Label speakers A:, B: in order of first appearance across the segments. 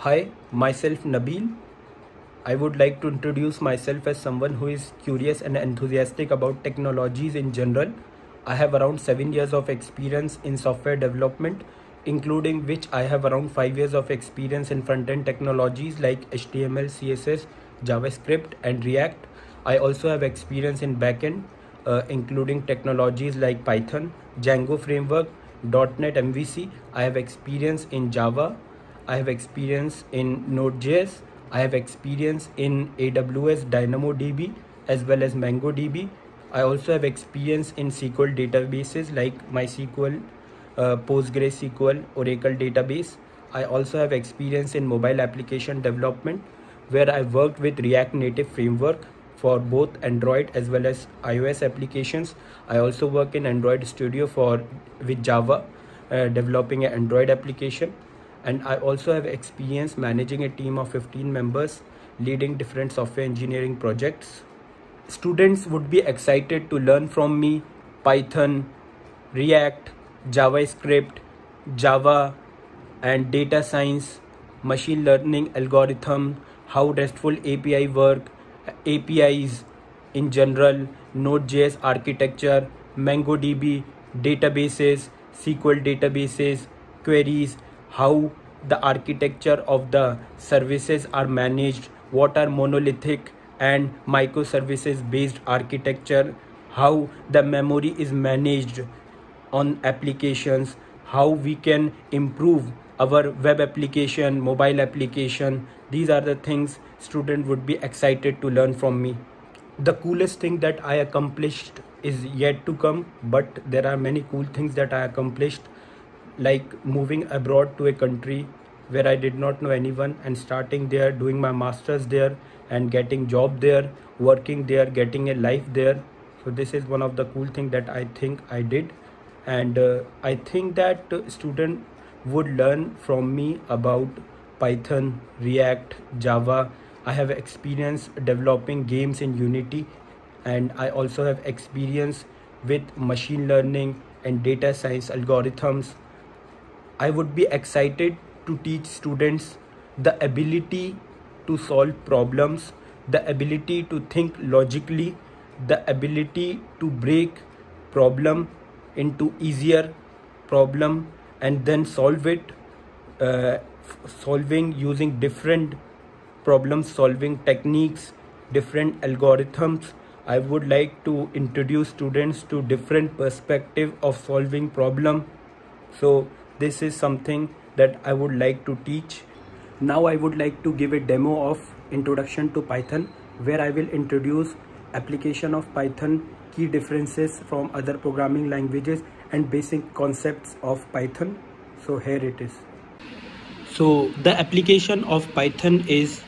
A: Hi, myself Nabil. I would like to introduce myself as someone who is curious and enthusiastic about technologies in general. I have around 7 years of experience in software development, including which I have around 5 years of experience in front-end technologies like HTML, CSS, JavaScript and React. I also have experience in backend, including technologies like Python, Django framework, .NET MVC. I have experience in Java. I have experience in Node.js. I have experience in AWS DynamoDB as well as MongoDB. I also have experience in SQL databases like MySQL, PostgreSQL, Oracle database. I also have experience in mobile application development where I worked with React Native framework for both Android as well as iOS applications. I also work in Android Studio with Java, developing an Android application. And I also have experience managing a team of 15 members, leading different software engineering projects. Students would be excited to learn from me Python, React, JavaScript, Java, and data science, machine learning algorithm, how RESTful API work, APIs in general, Node.js architecture, MongoDB, databases, SQL databases, queries, how the architecture of the services are managed, what are monolithic and microservices based architecture, how the memory is managed on applications, how we can improve our web application, mobile application. These are the things student would be excited to learn from me. The coolest thing that I accomplished is yet to come, but there are many cool things that I accomplished, like moving abroad to a country where I did not know anyone and starting there, doing my masters there and getting job there, working there, getting a life there. So this is one of the cool thing that I think I did. And I think that student would learn from me about Python, React, Java. I have experience developing games in Unity, and I also have experience with machine learning and data science algorithms. I would be excited to teach students the ability to solve problems, the ability to think logically, the ability to break problem into easier problem and then solve it, solving using different problem solving techniques, different algorithms. I would like to introduce students to different perspective of solving problem. So this is something that I would like to teach. Now I would like to give a demo of introduction to Python, where I will introduce application of Python, key differences from other programming languages and basic concepts of Python. So here it is. So the application of Python is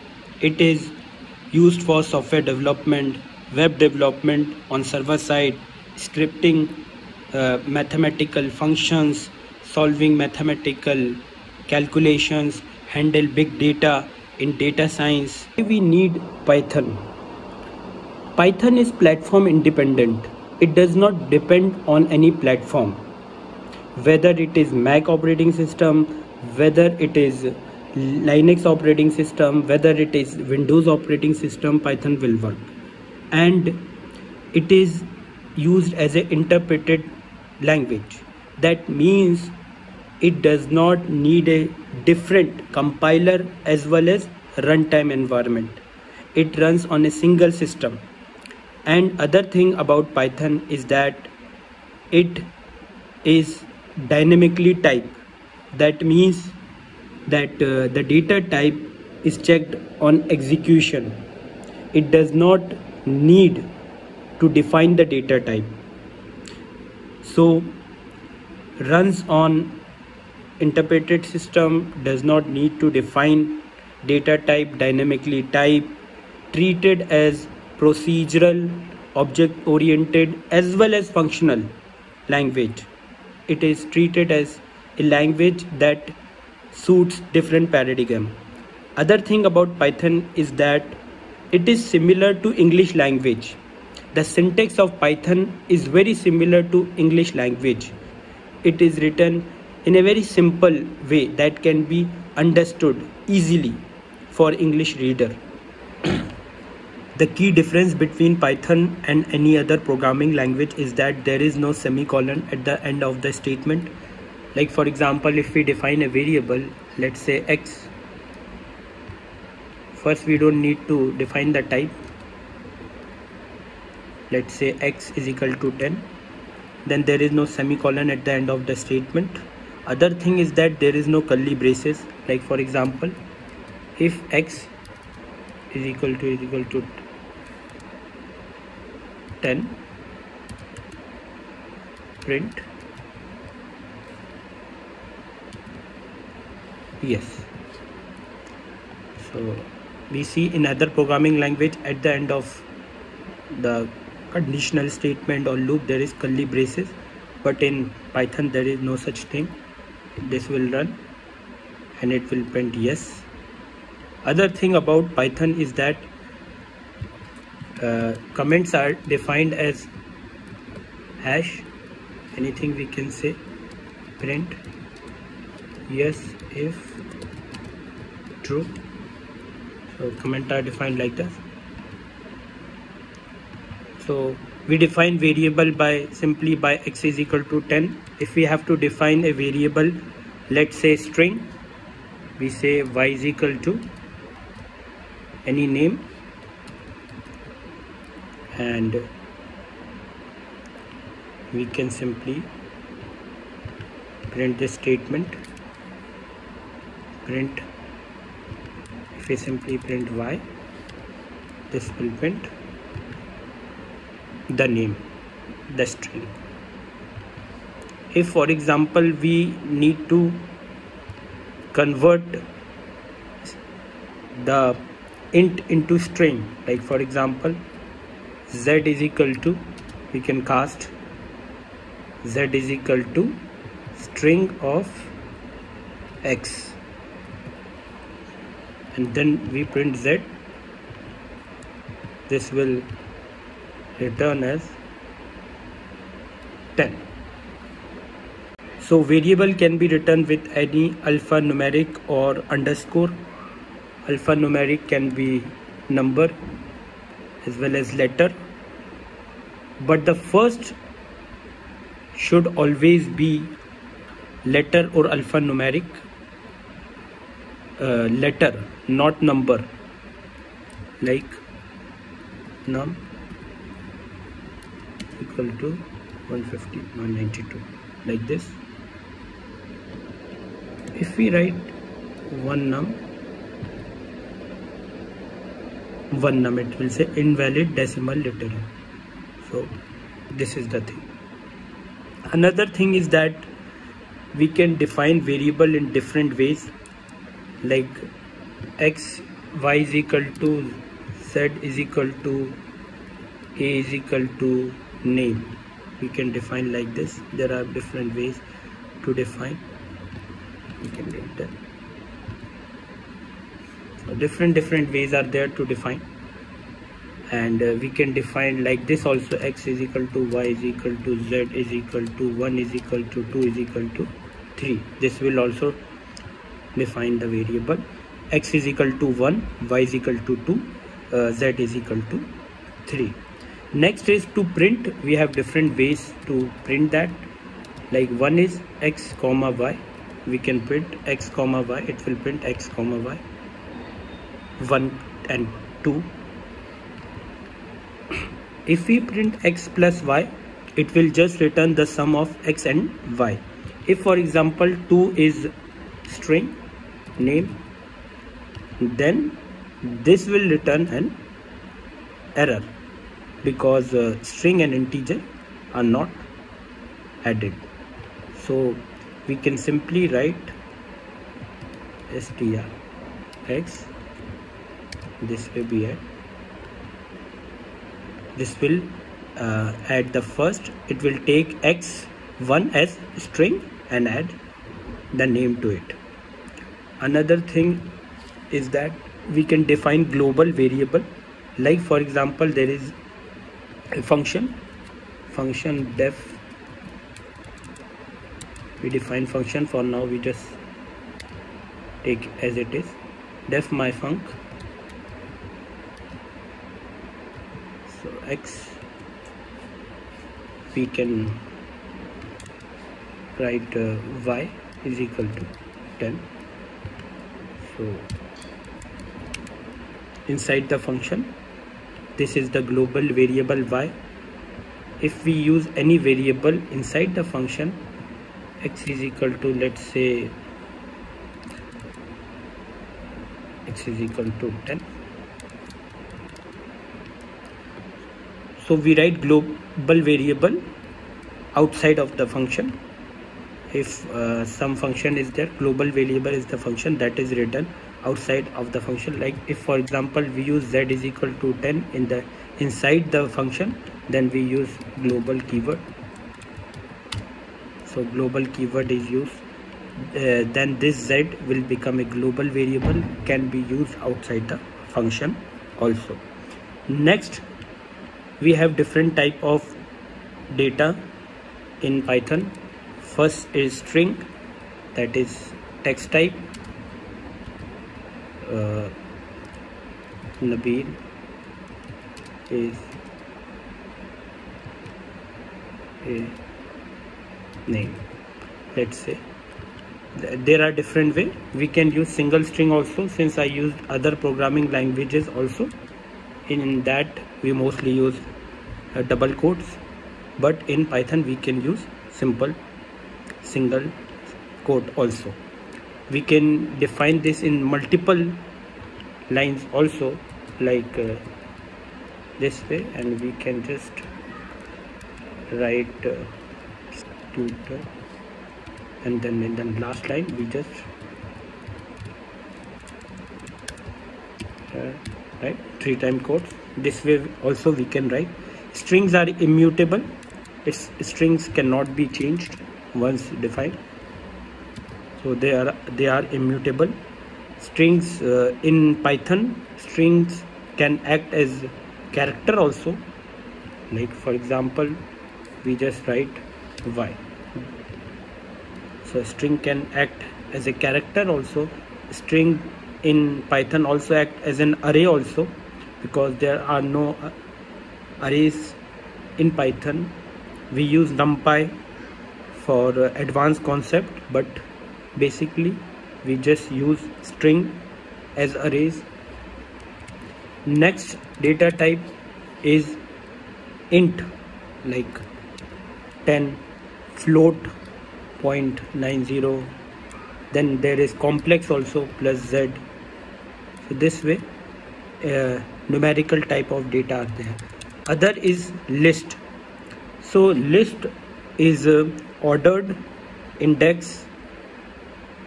A: used for software development, web development on server side, scripting, mathematical functions, solving mathematical calculations, handle big data in data science. We need Python. Python is platform independent. It does not depend on any platform. Whether it is Mac operating system, whether it is Linux operating system, whether it is Windows operating system, Python will work. And it is used as an interpreted language. That means it does not need a different compiler as well as runtime environment. It runs on a single system. And other thing about Python is that it is dynamically typed. That means that the data type is checked on execution. It does not need to define the data type. So runs on interpreted system, does not need to define data type, dynamically type, treated as procedural, object oriented as well as functional language. It is treated as a language that suits different paradigm. Other thing about Python is that it is similar to English language. The syntax of Python is very similar to English language. It is written in a very simple way that can be understood easily for English reader. The key difference between Python and any other programming language is that there is no semicolon at the end of the statement. Like for example, if we define a variable, let's say x, first we don't need to define the type. Let's say x is equal to 10. Then there is no semicolon at the end of the statement. Other thing is that there is no curly braces. Like for example, if x is equal to 10, print yes. So we see in other programming language at the end of the conditional statement or loop there is curly braces, but in Python there is no such thing. This will run and it will print yes. Other thing about Python is that comments are defined as hash, anything we can say, print yes if true. So comments are defined like that. So we define variable by simply by x is equal to 10. If we have to define a variable, let's say string, we say y is equal to any name, and we can simply print this statement. Print, if we simply print y, this will print the name, the string. If for example we need to convert the int into string, like for example z is equal to, we can cast z is equal to string of x, and then we print z, this will return as 10. So variable can be written with any alphanumeric or underscore. Alphanumeric can be number as well as letter, but the first should always be letter or alphanumeric. Letter, not number, like num equal to 150, 192, like this. If we write one num, it will say invalid decimal literal. So this is the thing. Another thing is that we can define variable in different ways, like x, y is equal to z is equal to a is equal to name. We can define like this. There are different ways to define. We can get that. So different ways are there to define, and we can define like this also. X is equal to y is equal to z is equal to 1 is equal to 2 is equal to 3. This will also define the variable. X is equal to 1, y is equal to 2, z is equal to 3. Next is to print. We have different ways to print that. Like one is x comma y. We can print x comma y. It will print x comma y. 1 and 2. If we print x plus y, it will just return the sum of x and y. If for example 2 is string name, then this will return an error, because string and integer are not added. So we can simply write str x, this will be add, this will add the first, it will take x1 as string and add the name to it. Another thing is that we can define global variable. Like for example, there is a function def. We define function. For now we just take as it is, def my func. So x, we can write y is equal to 10. So inside the function, this is the global variable y. If we use any variable inside the function, x is equal to, let's say, x is equal to 10. So we write global variable outside of the function. If some function is there, global variable is the function that is written outside of the function. Like if for example we use z is equal to 10 in the inside the function, then we use global keyword. So global keyword is used, then this z will become a global variable, can be used outside the function also. Next, we have different type of data in Python. First is string, that is text type. Nabil is a name, let's say. There are different ways. We can use single string also, since I used other programming languages also. In that we mostly use double quotes, but in Python we can use simple single quote also. We can define this in multiple lines also, like this way, and we can just write tutor, and then in the last line we just write 3 time quotes. This way also we can write. Strings are immutable. Strings cannot be changed once defined, so they are immutable. Strings in Python, strings can act as character also. Like for example, we just write y. So string can act as a character also. String in Python also act as an array also, because there are no arrays in Python. We use NumPy for advanced concept, but basically we just use string as arrays. Next data type is int, like 10, float 0.90. Then there is complex also, plus z. So this way numerical type of data are there. Other is list. So list is ordered, index,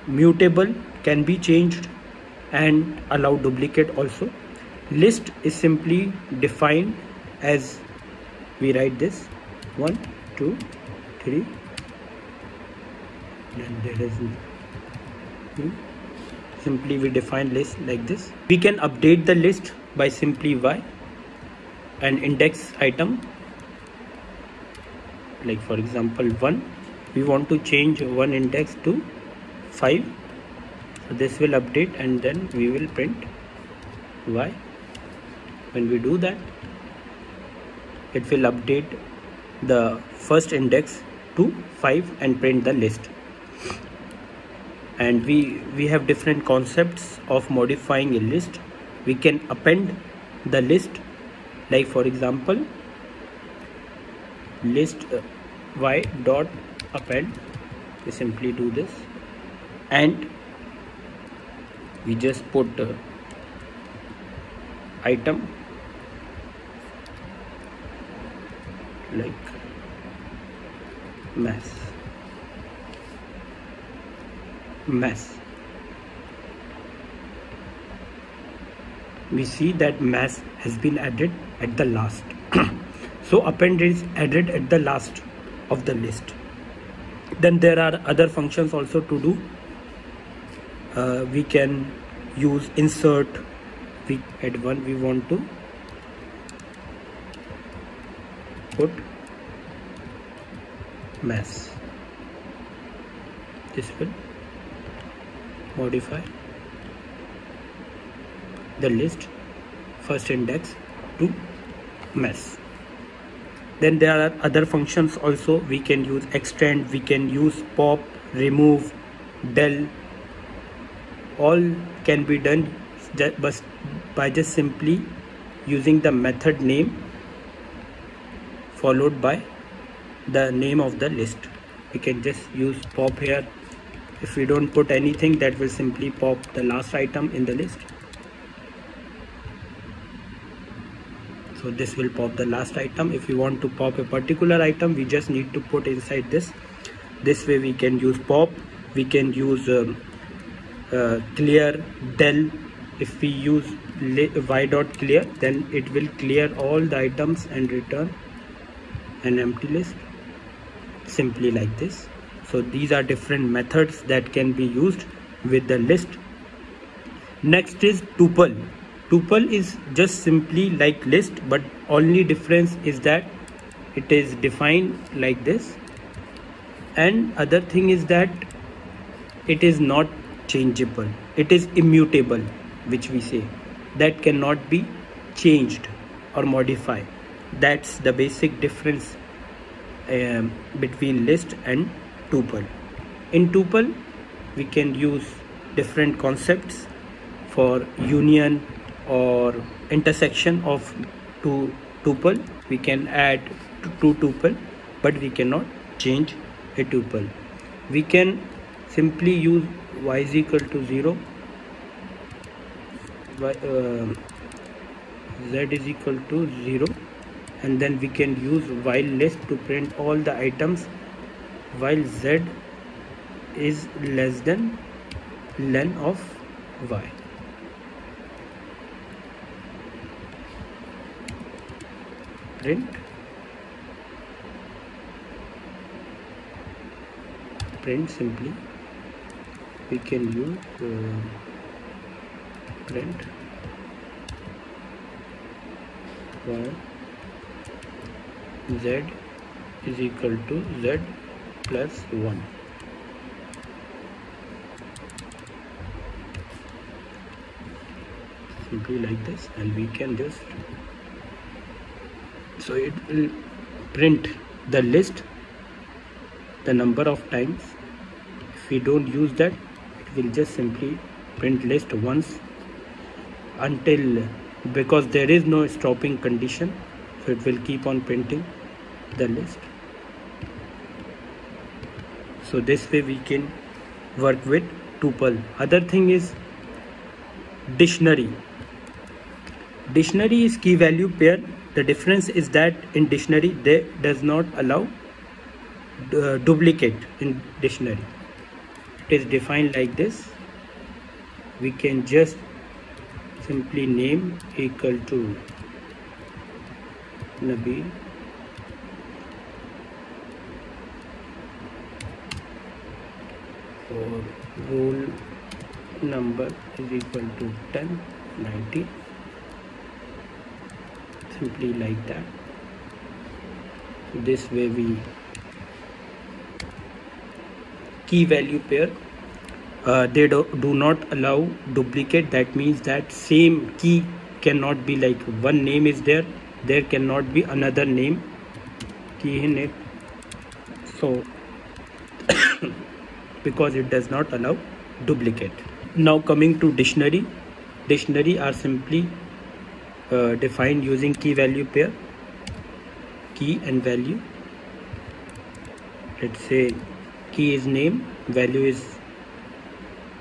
A: mutable, can be changed, and allow duplicate also. List is simply defined as, we write this 1 2 3, then there is simply we define list like this. We can update the list by simply y and index item. Like for example 1, we want to change 1 index to 5, so this will update, and then we will print y. When we do that, it will update the first index to 5 and print the list. And we have different concepts of modifying a list. We can append the list, like for example list y dot append. We simply do this, and we just put item like mass. We see that mass has been added at the last. So append is added at the last of the list. Then there are other functions also to do. We can use insert. We at one we want to put mass. This will modify the list first index to mess. Then there are other functions also. We can use extend, we can use pop, remove, del. All can be done by just simply using the method name followed by the name of the list. We can just use pop here. If we don't put anything, that will simply pop the last item in the list. So this will pop the last item. If we want to pop a particular item, we just need to put inside this. This way we can use pop, we can use clear, del. If we use y.clear, then it will clear all the items and return an empty list, simply like this. So these are different methods that can be used with the list. Next is tuple. Tuple is just simply like list, but only difference is that it is defined like this, and other thing is that it is not changeable. It is immutable, which we say that cannot be changed or modified. That's the basic difference between list and tuple. In tuple, we can use different concepts for union or intersection of two tuple. We can add two tuple, but we cannot change a tuple. We can simply use y is equal to 0, z is equal to 0, and then we can use while list to print all the items while z is less than len of y. Print simply we can use print y z is equal to z plus 1. Simply like this, and we can just, so it will print the list the number of times. If we don't use that, it will just simply print list once until, because there is no stopping condition, so it will keep on printing the list. So this way we can work with tuple. Other thing is dictionary. Dictionary is key value pair. The difference is that in dictionary they does not allow duplicate. In dictionary it is defined like this. We can just simply name equal to Nabil, or roll number is equal to 10, 90, simply like that. This way we key value pair, they do not allow duplicate. That means that same key cannot be, like one name is there cannot be another name key in it. So because it does not allow duplicate. Now coming to dictionary. Dictionary are simply defined using key value pair, key and value. Let's say key is name, value is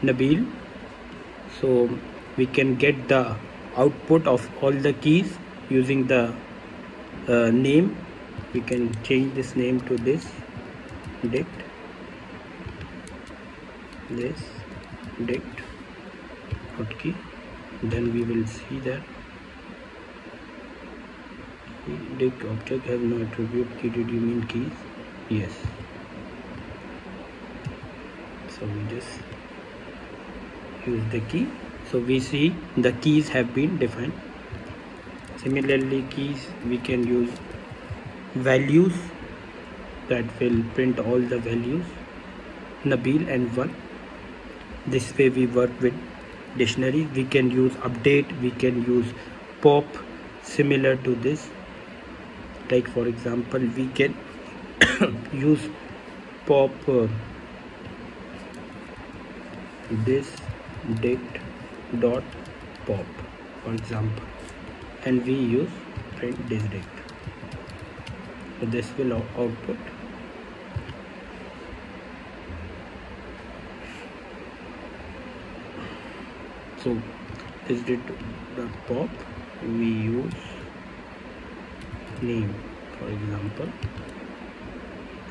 A: Nabil. So we can get the output of all the keys using the name. We can change this name to this dict, this dict hotkey. Then we will see that dict object has no attribute key. Did you mean keys? Yes. So we just use the key. So we see the keys have been defined. Similarly, keys we can use values, that will print all the values Nabil and 1. This way we work with dictionaries. We can use update, we can use pop, similar to this. Like for example, we can use pop this date dot pop, for example, and we use print this date. So this will output. So this date dot pop, we use name, for example.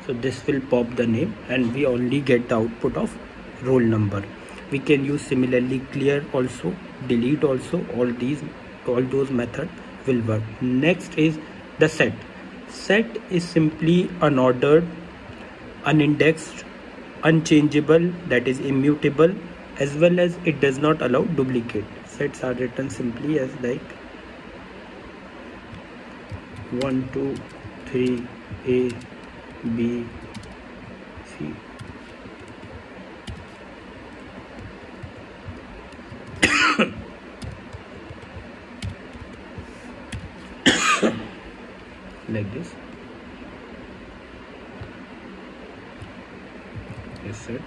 A: So this will pop the name and we only get the output of roll number. We can use similarly clear also, delete also. All those methods will work. Next is the set. Set is simply unordered, unindexed, unchangeable, that is immutable, as well as it does not allow duplicate. Sets are written simply as like 1 2 3 A B C. Like this. Is set.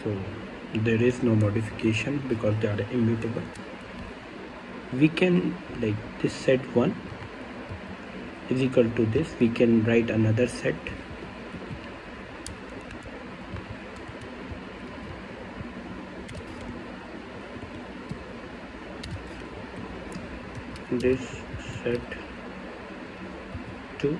A: So there is no modification because they are immutable. We can, like this set 1 is equal to this. We can write another set. This set 2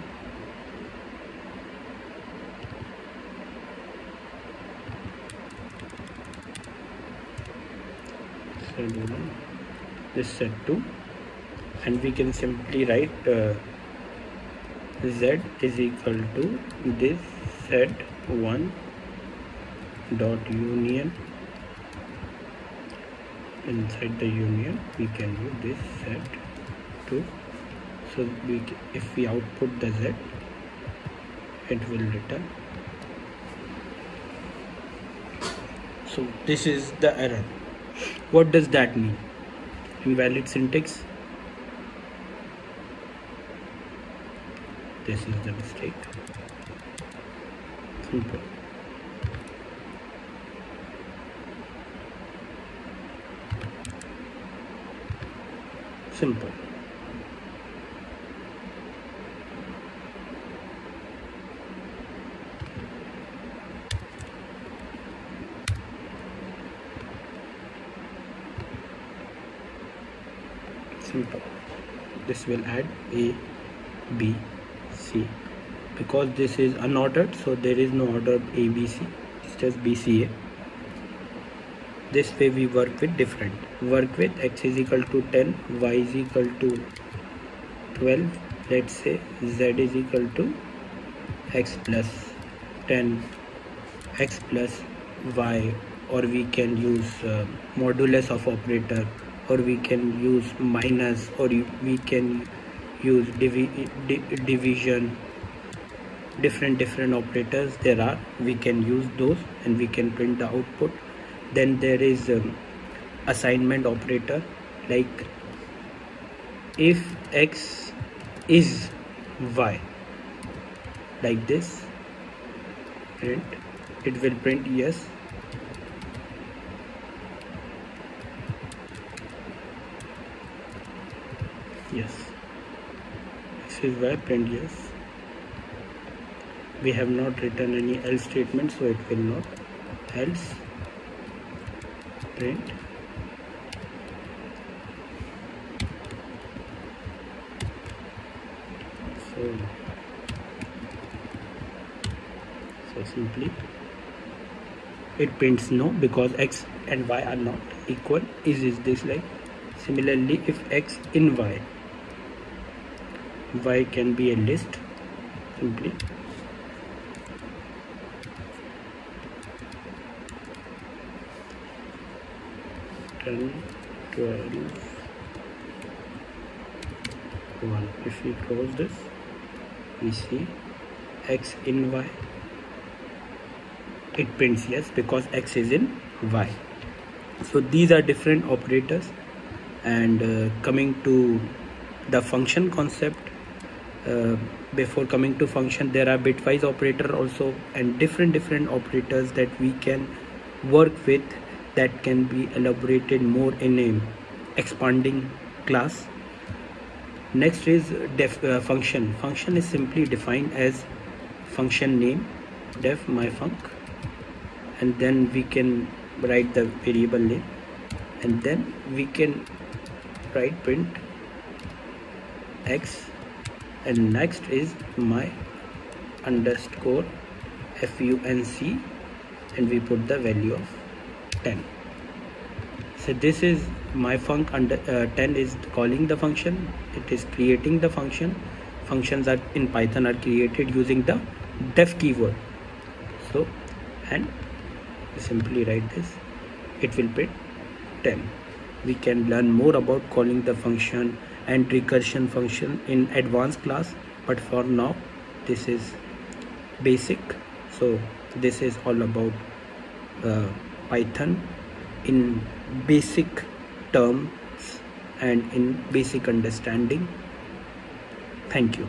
A: set 1, this set 2, and we can simply write z is equal to this set 1 dot union. Inside the union we can use this set 2. So if we output the z, it will return. So this is the error. What does that mean? Invalid syntax. This is the mistake. Simple. Simple. Simple. This will add A, B, C. Because this is unordered, so there is no order A, B, C. It's just B, C, A. This way we work with different. Work with x is equal to 10, y is equal to 12. Let's say z is equal to x plus 10, x plus y, or we can use modulus of operator, or we can use minus, or we can use division. Different operators there are. We can use those and we can print the output. Then there is assignment operator, like if x is y, like this, print, it will print yes. Yes, x is y, print yes. We have not written any else statement, so it will not. Else, print so simply it prints no, because x and y are not equal. Is this like? Similarly, if x in y can be a list, simply 10, 12, 1. If we close this, we see x in y. It prints yes because x is in y. So these are different operators. And coming to the function concept, before coming to function, there are bitwise operator also, and different operators that we can work with, that can be elaborated more in a expanding class. Next is function. Function is simply defined as function name def myfunc, and then we can write the variable name, and then we can write print x, and next is my underscore func, and we put the value of 10. So this is my func under 10 is calling the function, it is creating the function. Functions are in Python are created using the def keyword. So, and simply write this, it will print 10. We can learn more about calling the function and recursion function in advanced class, but for now this is basic. So this is all about Python in basic terms and in basic understanding. Thank you.